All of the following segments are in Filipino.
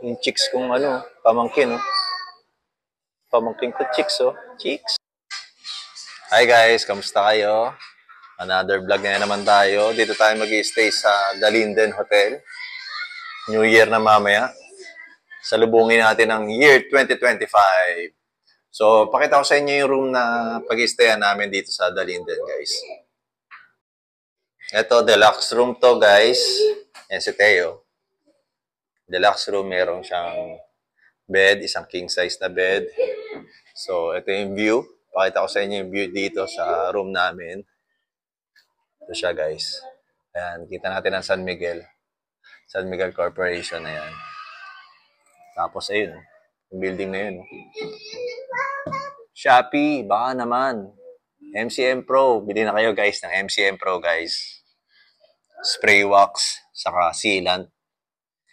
Yung chicks kong pamangkin, oh. Pamangkin ko chicks, oh. Chicks. Hi guys, kamusta kayo? Another vlog na naman tayo. Dito tayo mag-i-stay sa Dalinden Hotel. New Year na mamaya. Salubungin natin ang year 2025. So, pakita ko sa inyo yung room na pag-i-stayan namin dito sa Dalinden, guys. Ito, deluxe room to, guys. Yan si Teo. Deluxe room, meron siyang bed, isang king size na bed. So, ito yung view. Pakita ko sa inyo yung view dito sa room namin. Ito siya, guys. Ayan, kita natin ang San Miguel. San Miguel Corporation, ayan. Tapos, ayun, yung building na yun. Shopee, baka naman. MCM Pro, bili na kayo, guys, ng MCM Pro, guys. Spray wax, saka sealant.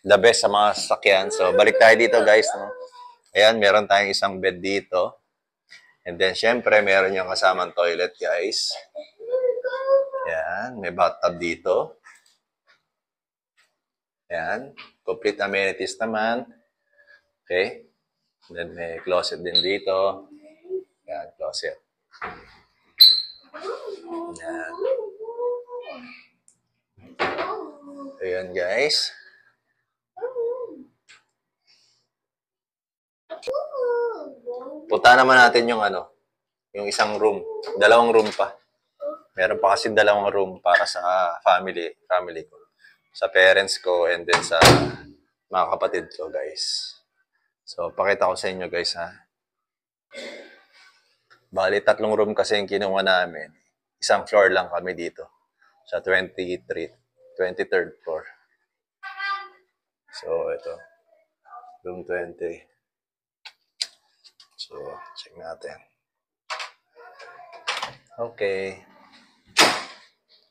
The best sa mga sasakyan. So, balik tayo dito, guys. No? Ayan, meron tayong isang bed dito. And then, syempre, meron yung kasamang toilet, guys. Ayan, may bathtub dito. Ayan, complete amenities naman. Okay. And then, may closet din dito. Ayan, closet. Ayan. Ayan, guys. Punta naman natin yung yung isang room. Dalawang room pa. Meron pa kasi dalawang room para sa family ko. Sa parents ko and then sa mga kapatid ko, guys. So, pakita ko sa inyo, guys, ha. Bali, 3 room kasi yung kinuha namin. Isang floor lang kami dito. Sa 23rd floor. So, ito. Room 20. So, check natin. Okay.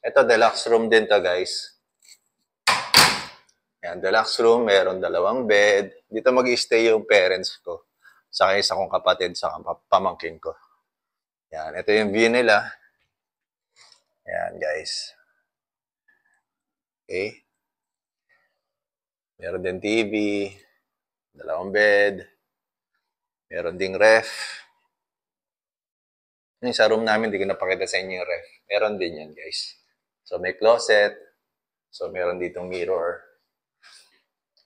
Ito, deluxe room din to, guys. Yan, deluxe room. Meron 2 bed. Dito mag-i-stay yung parents ko. Saka isa kong kapatid, saka pamangkin ko. Yan, ito yung view nila. Yan, guys. Okay. Meron din TV. 2 bed. Meron ding ref. Yung sa room namin, hindi ko napakita sa inyo yung ref. Meron din yan, guys. So, may closet. So, meron ditong mirror.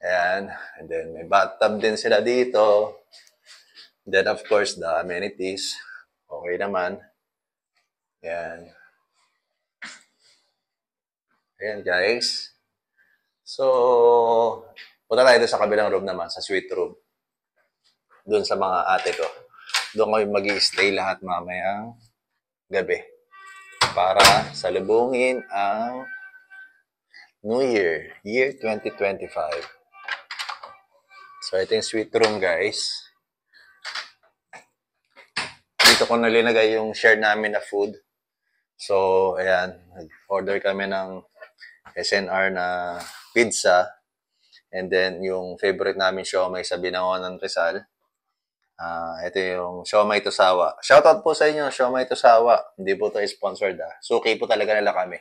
Ayan. And then, may bathtub din sila dito. Then, of course, the amenities. Okay naman. Ayan. Ayan, guys. So, punta tayo sa kabilang room naman, sa suite room. Doon sa mga ate ko. Doon kami mag-i-stay lahat mamayang gabi. Para salubungin ang New Year, year 2025. So, ito yung suite room, guys. Dito ko nalinagay yung share namin na food. So, ayan. Order kami ng SNR na pizza. And then, yung favorite namin siomai sa Binangonan Rizal. Ito yung siomai tusawa. Shoutout po sa inyo, siomai tusawa. Hindi po ito sponsored. Suki po talaga nila kami.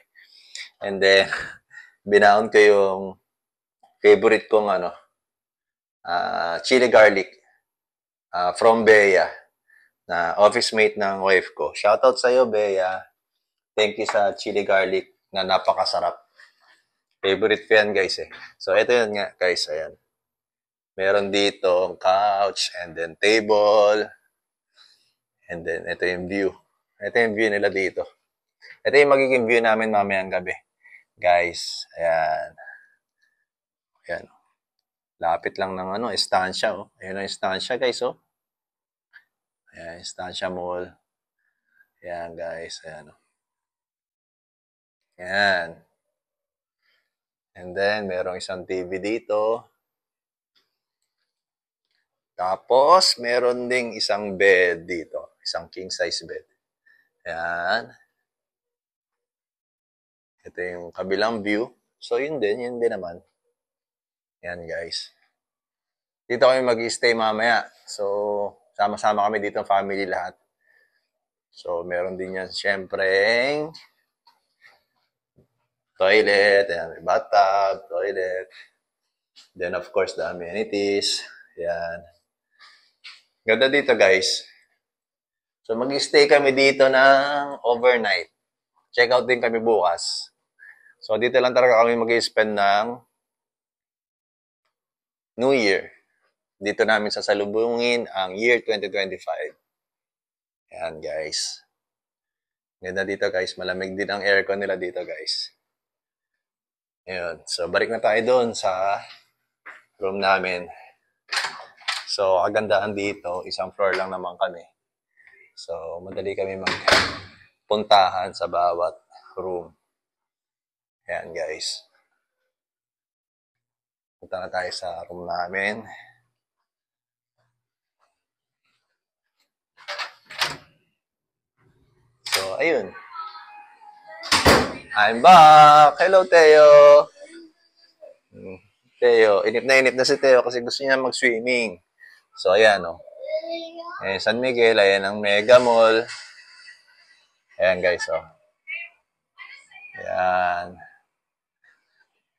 And then, binaon ko yung favorite kong chili garlic from Bea na office mate ng wife ko. Shoutout sa iyo, Bea. Thank you sa chili garlic na napakasarap. Favorite ko yan, guys, eh. So, ito yun nga, guys. Ayan. Meron dito couch and then table. And then, ito yung view. Ito yung view nila dito. Ito yung magiging view namin mamayang gabi. Guys, ayan. Ayan. Lapit lang ng estancia, oh. Ayan ang estancia, guys, oh. Ayan, estancia mall. Ayan, guys. Ayan, oh. Ayan. And then, merong isang TV dito. Tapos, meron ding isang bed dito. Isang king-size bed. Ayan. Ito yung kabilang view. So, yun din naman. Ayan, guys. Dito kami mag-i-stay mamaya. So, sama-sama kami dito, family lahat. So, meron din yan, syempre, toilet. Ayan, may bathtub, toilet. Then, of course, the amenities. Yan. Ganda dito, guys. So, mag-stay kami dito ng overnight. Check out din kami bukas. So, dito lang talaga kami mag-spend ng New Year. Dito namin sasalubungin ang year 2025. Yan, guys. Ganda dito, guys. Malamig din ang aircon nila dito, guys. Ayun. So, balik na tayo doon sa room namin. So, kagandaan dito, isang floor lang naman kami. So, madali kami magpuntahan sa bawat room. Ayan, guys. Punta na tayo sa room namin. So, ayun. I'm back! Hello, Teo! Teo, inip na si Teo kasi gusto niya mag-swimming. So, ayan, oh. San Miguel, ayan ang Mega Mall. Ayan, guys, oh. Ayan.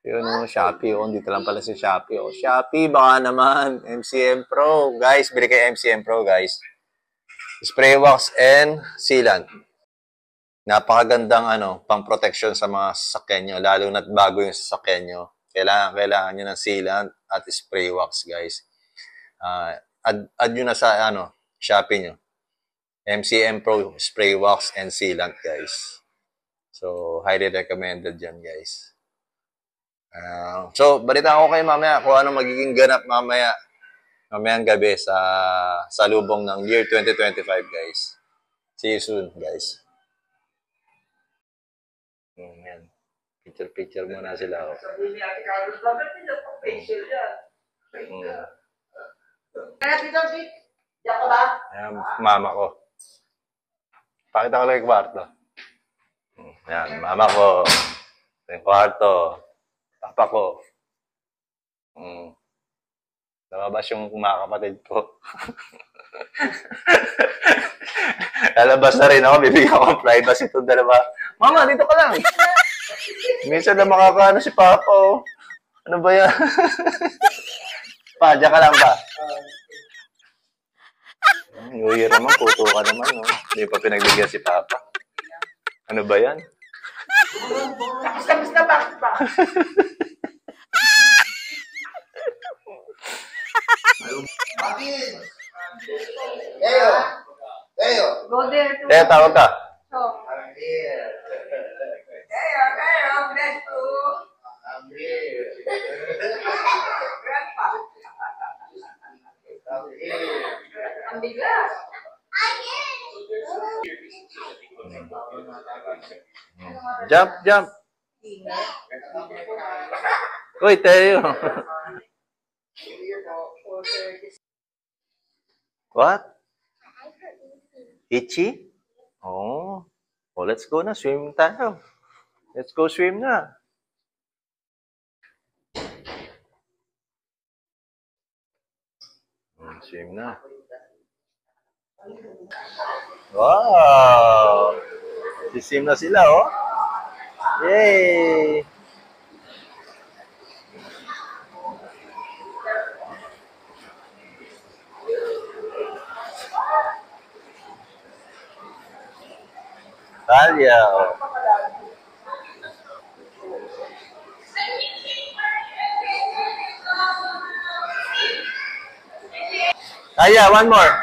Yun, oh, Shopee, oh. Dito lang pala si Shopee, oh. Shopee, baka naman. MCM Pro. Guys, bili kayo MCM Pro, guys. Spray wax and sealant. Napakagandang, pang-protection sa mga sasakyan nyo. Lalo na't bago yung sasakyan nyo. Kailangan nyo ng sealant at spray wax, guys. Add nyo na sa Shopee nyo. MCM Pro Spray Wax and Sealant, guys. So, highly recommended yan, guys. So, balita ko kayo mamaya kung ano magiging ganap mamayang gabi sa lubong ng year 2025, guys. See you soon, guys. Yan. Picture muna sila. Oh. Ayan, mama ko. Pakita ko lang yung kwarto. Ayan, mama ko. Yung kwarto. Papa ko. Lalabas yung mga kapatid ko. Lalabas na rin ako. Bibigyan ko ng privacy itong dalawa. Mama, dito ka lang. Minsan na makakaano si Papa. Oh. Ano ba yan? Pa, dyan ka lang ba? New Year naman, puto ka naman, no? Hindi pa pinagbigyan si Papa. Ano ba yan? Tapos na ba? Teo! Go there to... Teo, tawag ka. I'm here. Teo, bless you. I'm here. Grandpa. I'm here. Ang bigas. Jump! Uy, Teo. What? Itchy? Oh, let's go na. Swim tayo. Let's go swim na. Swim na. Wow! Swim na sila, oh. Yay! Talia, oh. Aya, one more.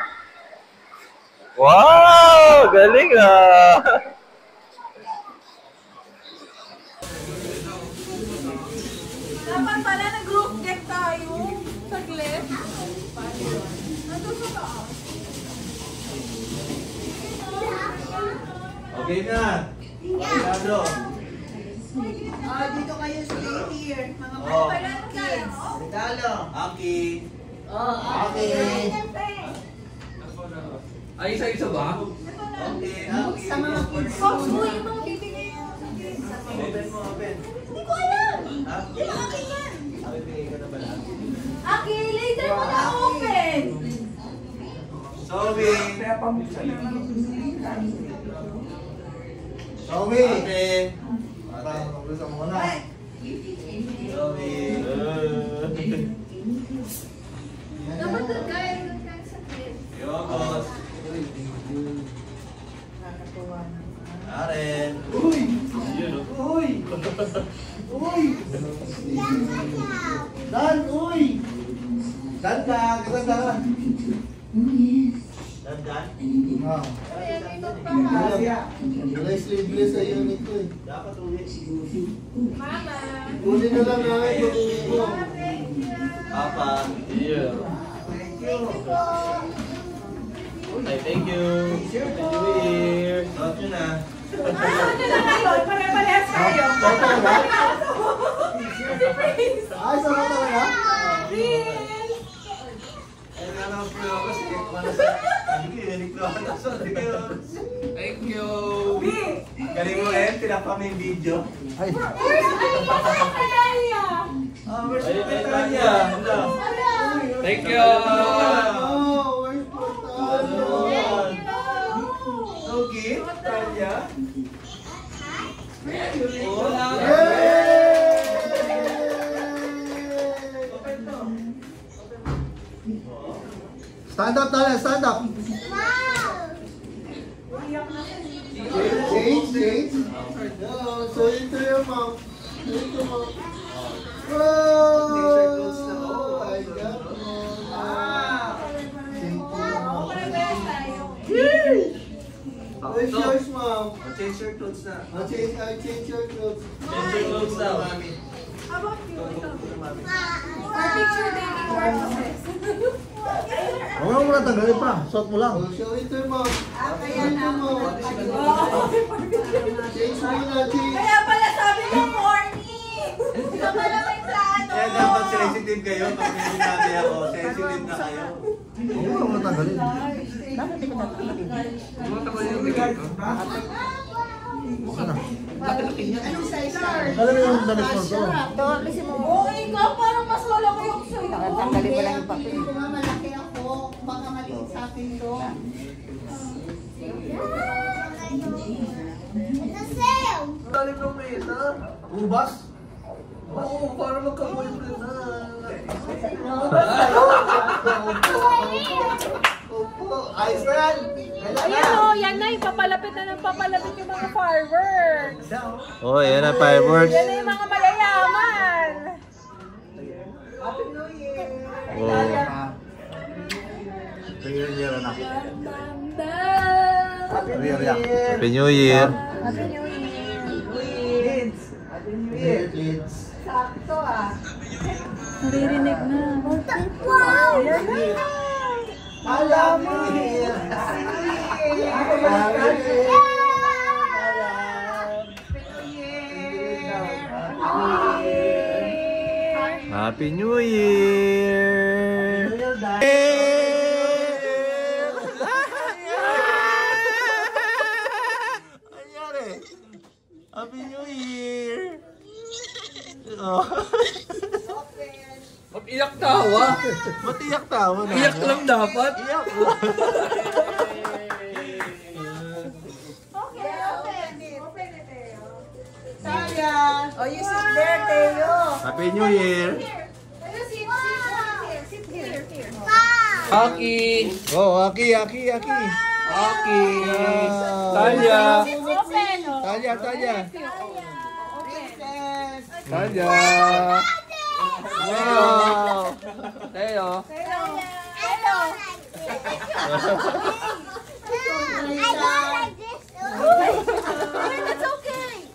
Wow! Galing ah! Dapat pala nag-group deck tayo. Saglit. Nandun sa taas. Okay na. Masyado. Dito kayo stay here. Mga Oh. kids. Regalo. Aki. Aki. Ay, isa-isa ba? Okay, Aki. Sa mga kids. Box mo yung mga bibigay mo sa kids. Open mo, open. Hindi ko alam. Aki. Yung akin yan. Aki, bigay ka na ba lang? Aki, later mo na open. Zoe. Zoe. Ate. Parang gusto mo na. Robby. Dapat doon kayo sa kids. Yogos. Aren. Uy! Uy! Uy! Dan, uy! Dan ka, ganda. Dandan. Ah. Kaya may magpapasok. Wala sleeveless sa unit ko eh. Dapat ulit. Mama. Uli na lang namin mag-uwi ko. Thank you. Papa. Yeah. Thank you po. Ay, thank you. Happy New Year. Suot nyo na. Ano na ngayon? Pare-parehas kayo. Ay, sama talaga? Ay, nalang po ako kasi mana sa... Ano yun? Thank you. Galing mo tinapa mo yung video. Ay. Ah, where's the Petania? Thank you. Oh, where's Portalo? Okay, Tanya. Hola. Stand up, Talia, stand up. Change. No, so into your mouth. Into mouth. Oh, my God. Where's yours, mom? Change your clothes na. I'll change your clothes. Change your clothes na, mami. How about you? Our picture taking purposes. Huwag mo na tanggalin pa. Suot mo lang. Oh, show it to your mom. Kaya na. Change muna, change. Kaya pala sabi ko morning. Ito pala may plano. Kaya dapat sensitive kayo pag may sinabi ako. Sensitive na kayo. Huwag mo na tanggalin. Anong size na? Alam mo yung damit mo to? Oo, ikaw parang mas malaki yung sa'yo. Tanggalin mo lang yung papel. Kung nga malaki ako, baka maliit sa akin to. Galing ng mesa. Ubas? Oo, para magka-boyfriend na. Opo, ayos na yan. Ayan o, yan na, papalapit na ng papalapit yung mga fireworks. Oh, yan ang fireworks. Yan na yung mga mayayaman. Happy New Year! Oh. Happy New Year, anak. Happy New Year. Happy New Year. Happy New Year. Happy New Year, kids. Sakto ah. Naririnig na. Wow! Ayan na. Alam mo here. Happy New Year. Happy New Year. Oh. Ba't iyak tawa? Ba't iyak tawa na? Iyak lang dapat. Iyak. Okay, open. Open it, Teo. Saya! Oh, you sit there, Teo. Happy New Year. Here. Ayun, sit here. Sit here. Aki. Oh, Aki. Aki. Ah. Talia. Open. Talia. Princess! Talia. Wow. Teo. Hello. That's okay.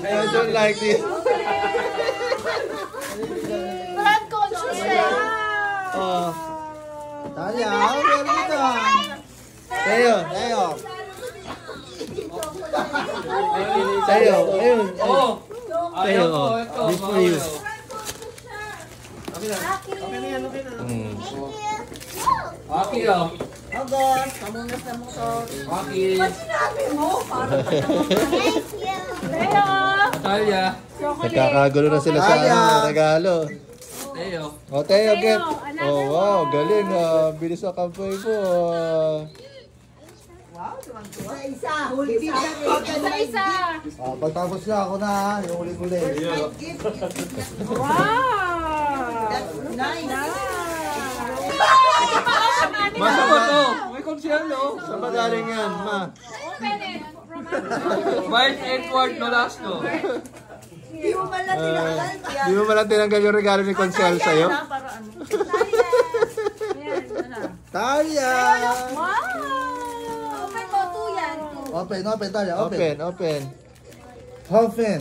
I don't like this. Brand conscious eh. Oh. Talia, meron dito. Teo. Ayun. Oh. Teo. Ito. This for you. Mm. Aki oh. August, pamunas na mo to. Aki. Sinabi mo, parang Teo. Talia. Nagkakagulo na sila sa Talia. regalo. Teo. O, Teo, get. another Oh, wow. one. Galing. Bilis ang kampoy mo. Isa. Isa-isa. Pagtapos niya ako na ha, yung uli-uli. Wow! Nice. Masa ko to? May konsyelo. Saan ba galing yan, ma? Open it. Mark Edward Nolasco. Hindi mo pala tinakal. Di mo pala tinanggal yung regalo ni Consuelo sa'yo? Talia! Wow! Open mo, 2 yan. Open, Talia, open. Open. Open.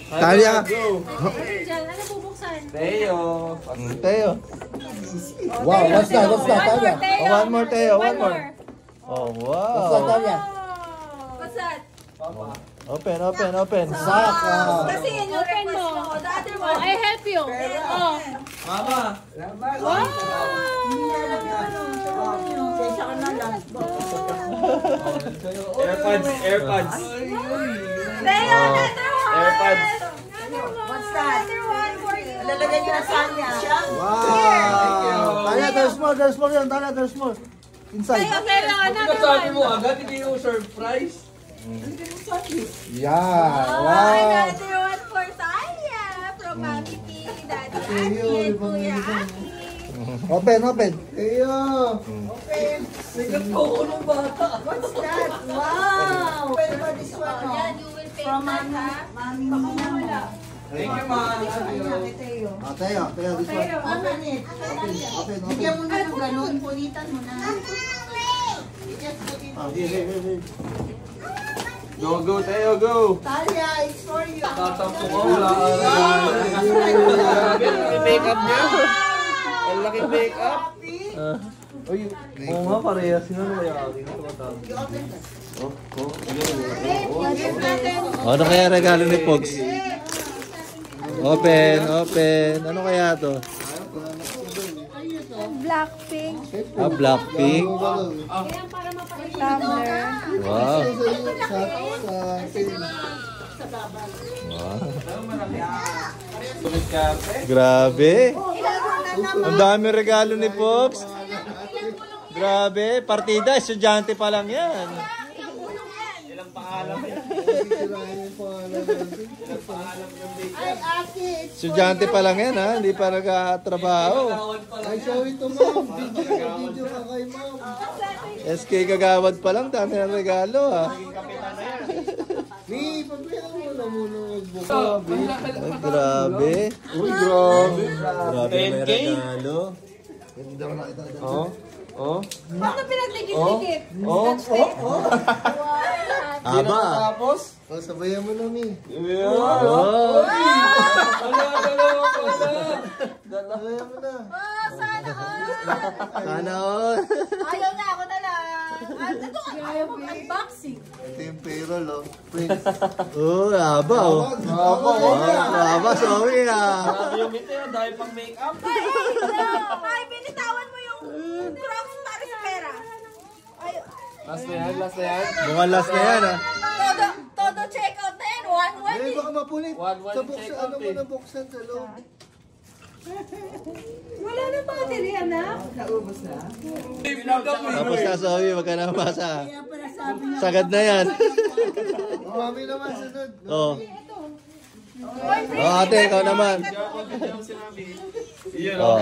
Talia! Ano dyan? Ano bubuksan? Teo. Teo. Wow, what's that, Talia? Teo. Oh, one more, Teo, one more. Oh, What's wow. that, Talia? What's that? Open. Saka. Kasi yan yung Open request mo. mo. The other Oh, one. I help you. Oh. Mama. Wow! Sensya ka na lang. Airpods. Teo, another one. Airpods. What's that? Another one for you. Lalagay niyo na saan niya. Wow! Talia, there's more yan, Talia, there's more. Inside. Okay lang, another Sabi mo one. agad, hindi yung surprise. Yeah, wow. Another one for Talia. From Mami P. Daddy Aki and Kuya Aki. Open. Teo. Sigat ko ko ng bata. What's that? Wow. Open for this one. Oh. Yan, you will pay From that, Mami. ha? Mami Nina. Thank you, ma. Teo. Teo, this one. Open it. Open. Bigyan mo na ng ganun. Punitan mo na. Here. Go, Teo, go. Talia, it's for you. Tatampo ko, wala ka Ang make-up niya. Ang laking make-up. Oo nga, parehas nga. Ano kaya regalo ni Pogs? Open. Ano kaya to? Blackpink. Blackpink. Yan para mapakita. Wow. Grabe. Ang dami regalo ni Pops. Grabe. Partida, estudyante pa lang yan. Estudyante pa lang yan ha. Hindi pa nagkatrabaho. SK Kagawad pa lang. Dami ng regalo ha. Ay, grabe. Uy, grabe. Grabe may regalo. Paano pinagligit-ligit? Aba. Tapos? Sabayan mo na, Mi. Sabayan mo na. Oh, sana all. Sana all. Ayaw na, ako na lang. Ito, ayaw mag-unboxing. Ito yung payroll, oh. Prince. Oh, aba, oh. Aba, sorry, ah. Grabe yung mite, dahil pang make-up. Ay, binitawan mo yung Crocs para sa pera. Ay, Last na yan. Mukhang last na yan, ah. todo check out na yan. One. Baka mapulit. One Sa check buksan, out, ano mo eh. na buksan sa loob. Wala na battery, anak. Tapos na, sorry, wag ka na masa. Kaya pala sabi niya. Sagad na yan. Mami naman, sunod. Oh. Oh, ate, ikaw naman. Oh.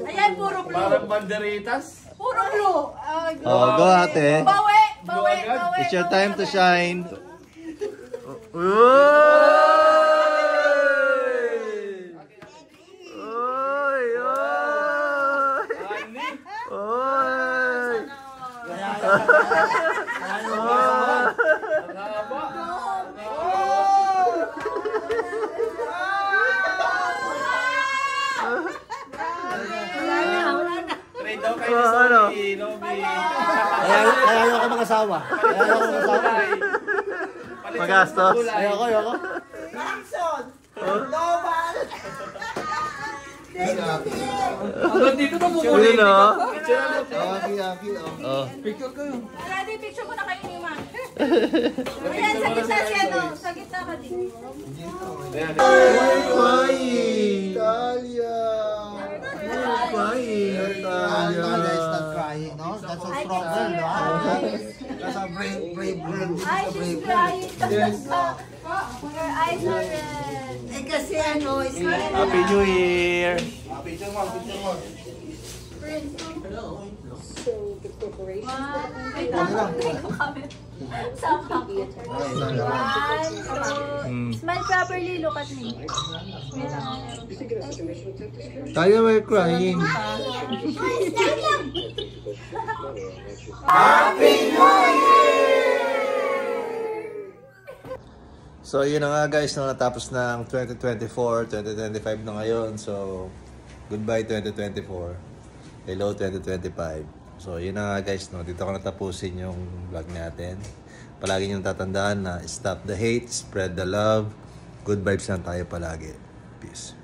Ayan, puro blue. Parang banderitas. Puro blue. Oh, go, ate. Bawi. It's your time to shine. Trade daw kayo sa Sophie, Nobi. Kaya ako mag-asawa. Magastos. Ayoko. Jackson. Global. Hanggang dito na pupulit. Yun, oh. Picture Oh. Picture kayo. Ready, picture ko na kayo ni Ma. Ayan, sa gitna siya, no? Sa gitna ka din. Crying. Talia. Crying. Talia is not crying, no? That's a I strong can girl, see your no? eyes. That's a brave girl. Ay, she's crying. Her eyes are red. Eh kasi ano, Happy New Year! Picture mo, picture mo. Smile properly, look at me. Tayo may crying. So yun na nga guys, no, natapos na ang 2024, 2025 na ngayon. So goodbye 2024. Hello 2025. So yun na nga guys, no, dito ko natapusin yung vlog natin. Palagi niyong tatandaan na stop the hate, spread the love. Good vibes lang tayo palagi. Peace.